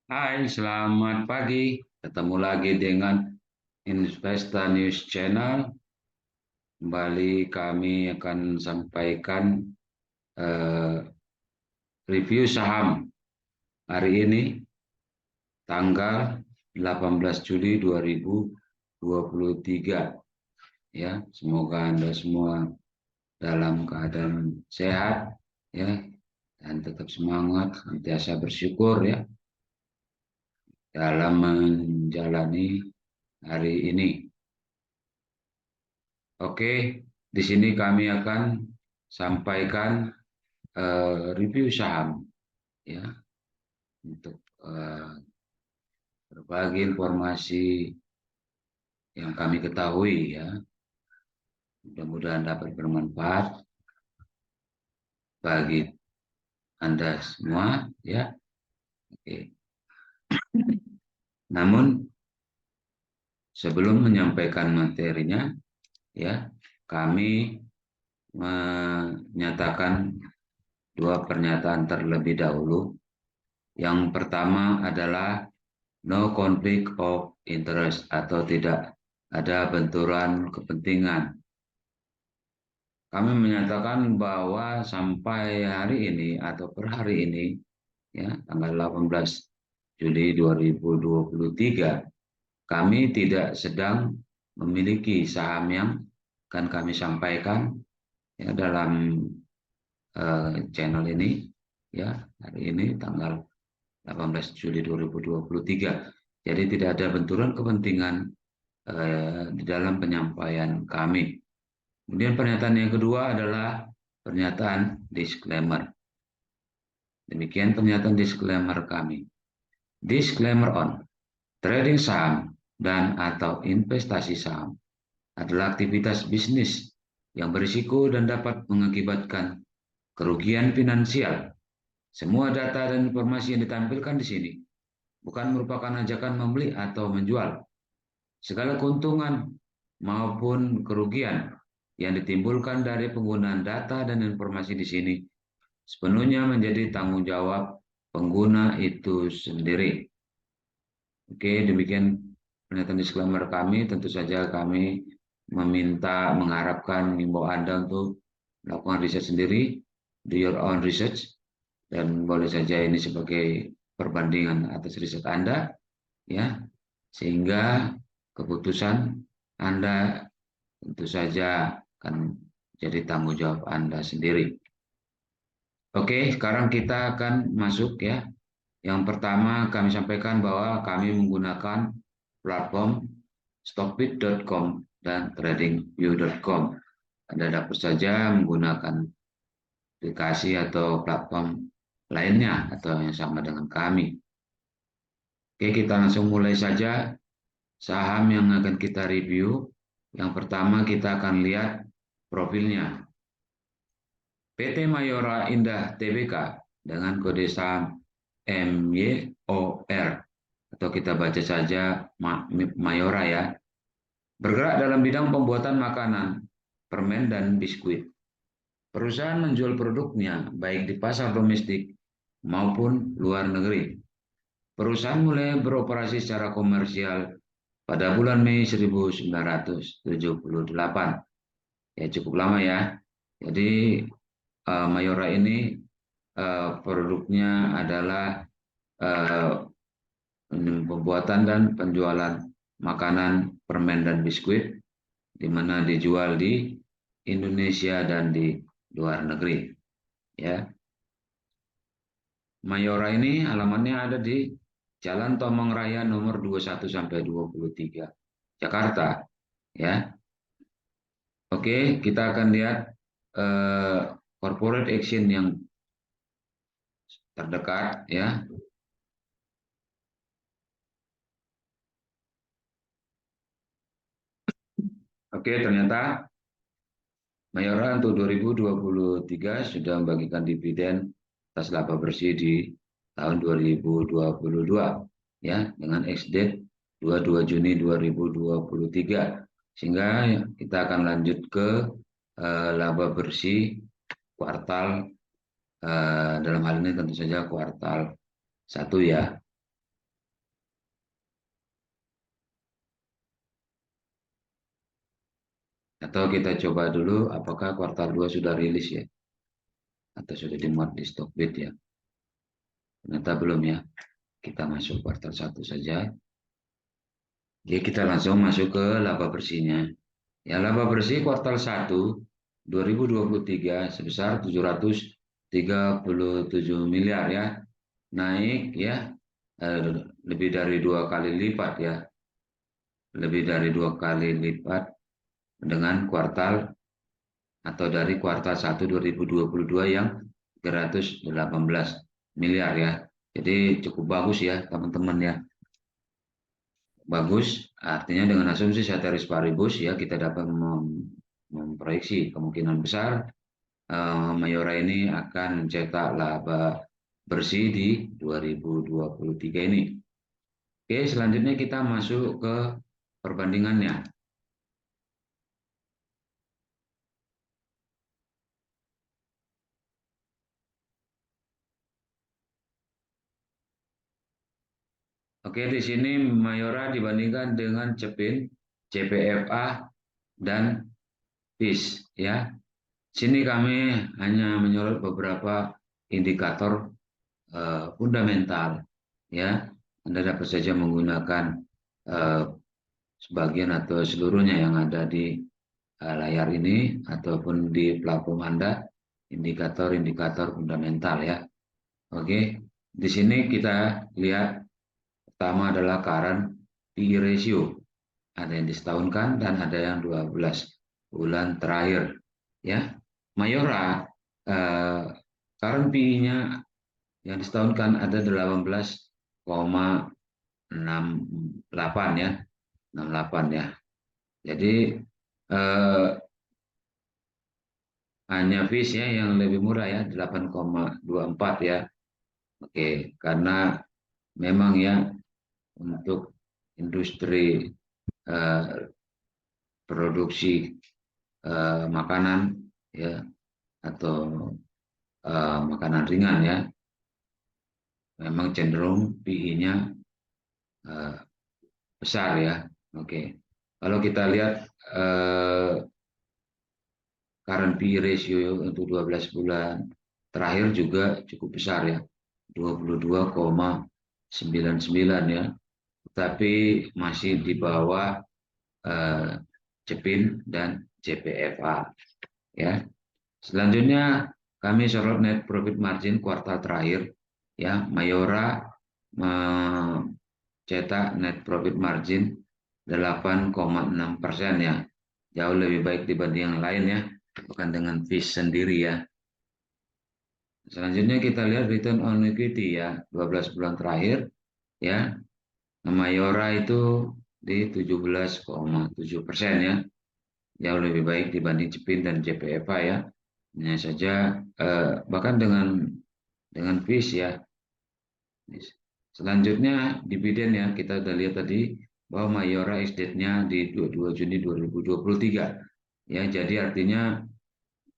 Hai, selamat pagi. Ketemu lagi dengan Investa News Channel. Kembali kami akan sampaikan eh, review saham hari ini, tanggal 18 Juli 2023. Ya, semoga Anda semua dalam keadaan sehat, ya, dan tetap semangat, senantiasa bersyukur, ya, dalam menjalani hari ini. Oke, di sini kami akan sampaikan review saham, ya, untuk berbagi informasi yang kami ketahui, ya. Mudah-mudahan dapat bermanfaat bagi Anda semua, ya. Oke. Namun sebelum menyampaikan materinya, ya, kami menyatakan dua pernyataan terlebih dahulu. Yang pertama adalah no conflict of interest atau tidak ada benturan kepentingan. Kami menyatakan bahwa sampai hari ini atau per hari ini, ya, tanggal 18 Juli 2023, kami tidak sedang memiliki saham yang akan kami sampaikan, ya, dalam channel ini, ya, hari ini tanggal 18 Juli 2023. Jadi tidak ada benturan kepentingan di dalam penyampaian kami. Kemudian pernyataan yang kedua adalah pernyataan disclaimer. Demikian pernyataan disclaimer kami. Disclaimer on trading saham dan atau investasi saham adalah aktivitas bisnis yang berisiko dan dapat mengakibatkan kerugian finansial. Semua data dan informasi yang ditampilkan di sini bukan merupakan ajakan membeli atau menjual. Segala keuntungan maupun kerugian yang ditimbulkan dari penggunaan data dan informasi di sini sepenuhnya menjadi tanggung jawab pengguna itu sendiri. Oke, demikian pernyataan disclaimer kami. Tentu saja kami mengharapkan mengimbau Anda untuk melakukan riset sendiri, do your own research, dan boleh saja ini sebagai perbandingan atas riset Anda, ya, sehingga keputusan Anda tentu saja akan jadi tanggung jawab Anda sendiri. Oke, sekarang kita akan masuk, ya. Yang pertama kami sampaikan bahwa kami menggunakan platform stockbit.com dan tradingview.com. Anda dapat saja menggunakan aplikasi atau platform lainnya atau yang sama dengan kami. Oke, kita langsung mulai saja saham yang akan kita review. Yang pertama kita akan lihat profilnya. PT Mayora Indah Tbk dengan kode saham MYOR atau kita baca saja Mayora, ya. Bergerak dalam bidang pembuatan makanan, permen dan biskuit. Perusahaan menjual produknya baik di pasar domestik maupun luar negeri. Perusahaan mulai beroperasi secara komersial pada bulan Mei 1978. Ya, cukup lama, ya. Jadi Mayora ini produknya adalah pembuatan dan penjualan makanan, permen dan biskuit, di mana dijual di Indonesia dan di luar negeri, ya. Mayora ini alamatnya ada di Jalan Tomang Raya nomor 21 sampai 23, Jakarta, ya. Oke, kita akan lihat corporate action yang terdekat, ya. Oke, ternyata Mayora untuk 2023 sudah membagikan dividen atas laba bersih di tahun 2022, ya, dengan ex-date 22 Juni 2023. Sehingga kita akan lanjut ke laba bersih kuartal, dalam hal ini tentu saja kuartal 1, ya. Atau kita coba dulu apakah kuartal 2 sudah rilis ya, atau sudah dimuat di Stockbit ya. Ternyata belum ya. Kita masuk kuartal 1 saja. Jadi kita langsung masuk ke laba bersihnya. Ya, laba bersih kuartal 1 2023 sebesar 737 miliar ya. Naik ya, eh, lebih dari 2 kali lipat ya. Lebih dari 2 kali lipat dengan kuartal atau dari kuartal 1 2022 yang 318 miliar ya. Jadi cukup bagus ya teman-teman ya. Bagus, artinya dengan asumsi ceteris paribus ya kita dapat memproyeksi kemungkinan besar Mayora ini akan mencetak laba bersih di 2023 ini. Oke, selanjutnya kita masuk ke perbandingannya. Oke, di sini Mayora dibandingkan dengan Cepin, CPFA, dan PIS ya. Sini kami hanya menyorot beberapa indikator fundamental ya. Anda dapat saja menggunakan eh, sebagian atau seluruhnya yang ada di layar ini ataupun di platform Anda indikator-indikator fundamental ya. Oke, di sini kita lihat pertama adalah current PE ratio. Ada yang disetahunkan dan ada yang 12 bulan terakhir ya. Mayora current PE-nya yang disetahunkan ada 18,68 ya. 68 ya. Jadi eh, hanya Fish ya yang lebih murah ya 8,24 ya. Oke, karena memang ya untuk industri eh, produksi makanan ya atau makanan ringan ya memang cenderung PI-nya besar ya. Oke. Kalau kita lihat eh, current PE ratio untuk 12 bulan terakhir juga cukup besar ya. 22,99 ya. Tapi masih di bawah eh, Cepin dan CPFA ya. Selanjutnya kami sorot net profit margin kuartal terakhir ya. Mayora mencetak net profit margin 8,6% ya. Jauh lebih baik dibanding yang lain ya. Bukan dengan Fish sendiri ya. Selanjutnya kita lihat return on equity ya. 12 bulan terakhir ya. Mayora itu di 17,7% ya. Jauh lebih baik dibanding Cepin dan JPFA ya. Hanya saja bahkan dengan Fish ya. Selanjutnya dividen ya, kita udah lihat tadi bahwa Mayora ex-date-nya di 22 Juni 2023. Ya, jadi artinya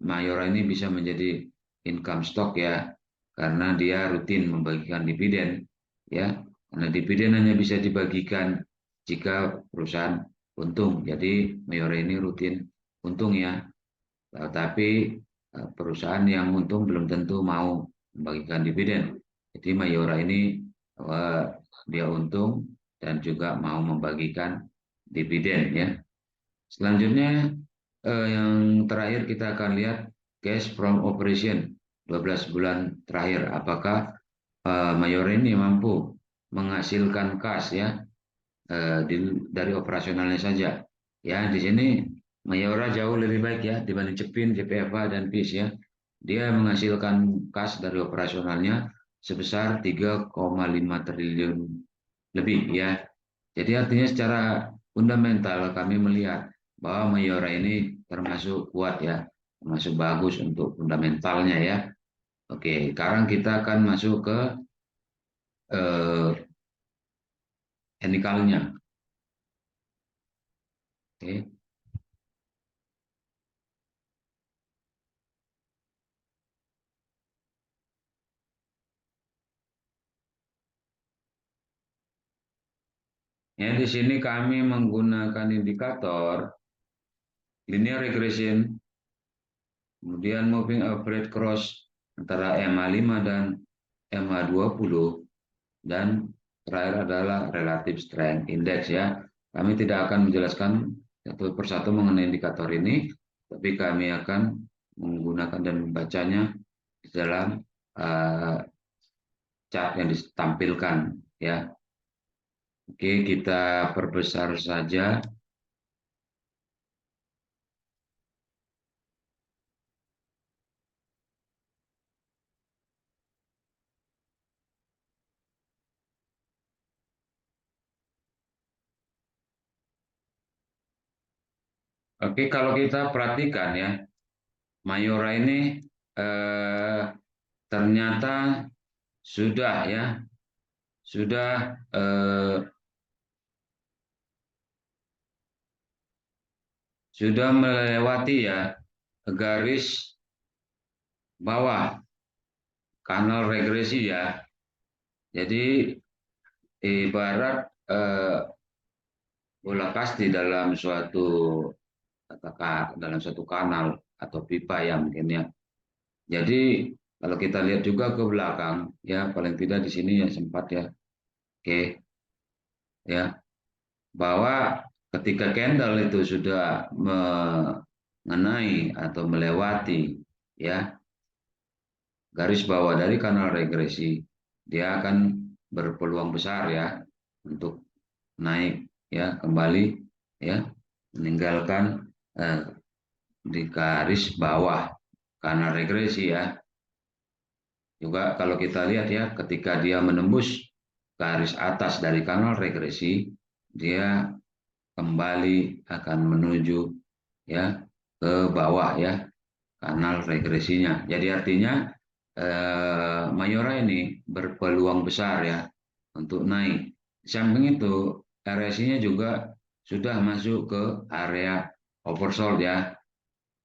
Mayora ini bisa menjadi income stock ya, karena dia rutin membagikan dividen ya. Karena dividen hanya bisa dibagikan jika perusahaan untung. Jadi Mayora ini rutin untung ya. Tapi perusahaan yang untung belum tentu mau membagikan dividen. Jadi Mayora ini eh, dia untung dan juga mau membagikan dividen ya. Selanjutnya yang terakhir kita akan lihat cash from operation 12 bulan terakhir. Apakah Mayora ini mampu menghasilkan kas ya dari operasionalnya saja. Ya, di sini Mayora jauh lebih baik ya dibanding Cepin, JPFA dan PIS ya. Dia menghasilkan kas dari operasionalnya sebesar 3,5 triliun lebih ya. Jadi artinya secara fundamental kami melihat bahwa Mayora ini termasuk kuat ya, termasuk bagus untuk fundamentalnya ya. Oke, sekarang kita akan masuk ke eh, teknikalnya. Oke. Ya, di sini kami menggunakan indikator linear regression, kemudian moving average cross antara MA5 dan MA20, dan terakhir adalah relative strength index ya. Kami tidak akan menjelaskan satu persatu mengenai indikator ini, tapi kami akan menggunakan dan membacanya di dalam chart yang ditampilkan ya. Oke, kita perbesar saja. Oke, kalau kita perhatikan ya, Mayora ini eh, ternyata sudah ya, sudah sudah melewati ya garis bawah kanal regresi ya. Jadi ibarat bola kasti dalam suatu katakan dalam suatu kanal atau pipa ya mungkin ya. Jadi kalau kita lihat juga ke belakang ya, paling tidak di sini ya sempat ya. Oke ya, bahwa ketika candle itu sudah mengenai atau melewati ya garis bawah dari kanal regresi, dia akan berpeluang besar ya untuk naik ya kembali ya, meninggalkan di garis bawah kanal regresi ya. Juga kalau kita lihat ya, ketika dia menembus garis atas dari kanal regresi, dia kembali akan menuju ya ke bawah ya kanal regresinya. Jadi artinya Mayora ini berpeluang besar ya untuk naik. Di samping itu RSI-nya juga sudah masuk ke area oversold ya.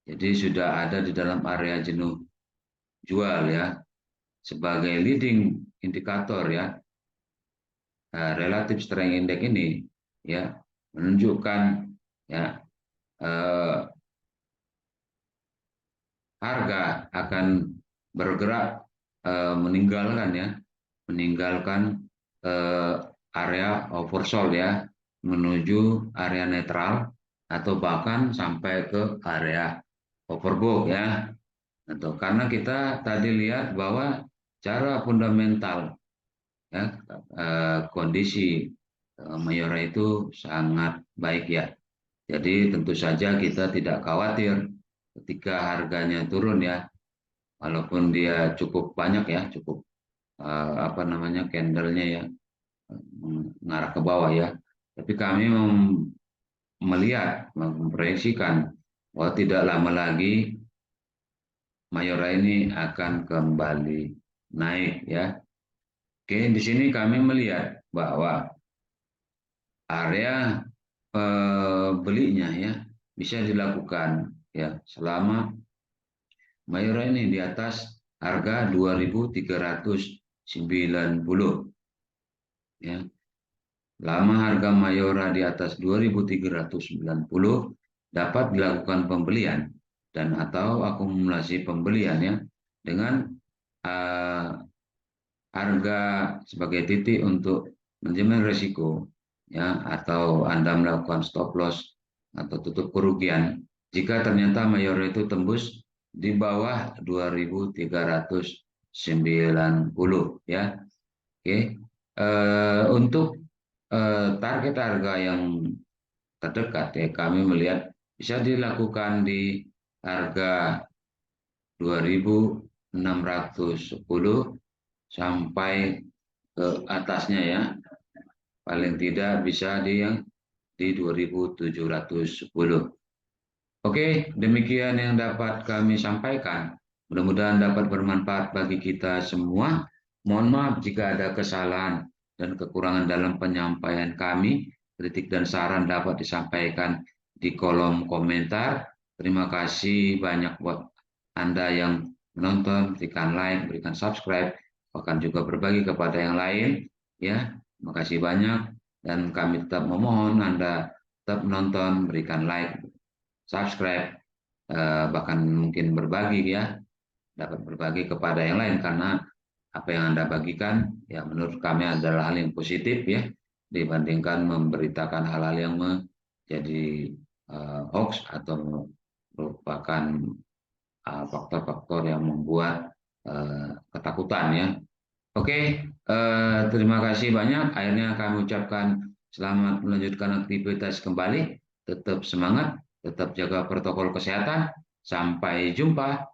Jadi sudah ada di dalam area jenuh jual ya, sebagai leading indikator ya. Relative strength index ini ya menunjukkan ya eh, harga akan bergerak meninggalkan ya, meninggalkan eh, area oversold ya, menuju area netral atau bahkan sampai ke area overbought ya. Atau karena kita tadi lihat bahwa cara fundamental ya kondisi Mayora itu sangat baik ya. Jadi tentu saja kita tidak khawatir ketika harganya turun ya, walaupun dia cukup banyak ya, cukup apa namanya candlenya ya mengarah ke bawah ya. Tapi kami melihat, memproyeksikan bahwa tidak lama lagi Mayora ini akan kembali naik ya. Oke, di sini kami melihat bahwa area belinya ya bisa dilakukan ya selama Mayora ini di atas harga 2.390 ya. Lama harga Mayora di atas 2.390 dapat dilakukan pembelian dan atau akumulasi pembelian ya dengan uh, harga sebagai titik untuk manajemen risiko ya, atau Anda melakukan stop loss atau tutup kerugian jika ternyata mayor itu tembus di bawah 2.390 ya. Oke. Untuk target harga yang terdekat ya kami melihat bisa dilakukan di harga 2.610 sampai ke atasnya ya, paling tidak bisa di 2.710. Oke, demikian yang dapat kami sampaikan. Mudah-mudahan dapat bermanfaat bagi kita semua. Mohon maaf jika ada kesalahan dan kekurangan dalam penyampaian kami. Kritik dan saran dapat disampaikan di kolom komentar. Terima kasih banyak buat Anda yang menonton, berikan like, berikan subscribe, bahkan juga berbagi kepada yang lain. Ya, terima kasih banyak dan kami tetap memohon Anda tetap menonton, berikan like, subscribe, bahkan mungkin berbagi ya, dapat berbagi kepada yang lain karena apa yang Anda bagikan ya menurut kami adalah hal yang positif ya dibandingkan memberitakan hal-hal yang menjadi hoax atau merupakan faktor-faktor yang membuat ketakutan ya. Oke, terima kasih banyak. Akhirnya kami ucapkan selamat melanjutkan aktivitas kembali. Tetap semangat, tetap jaga protokol kesehatan. Sampai jumpa.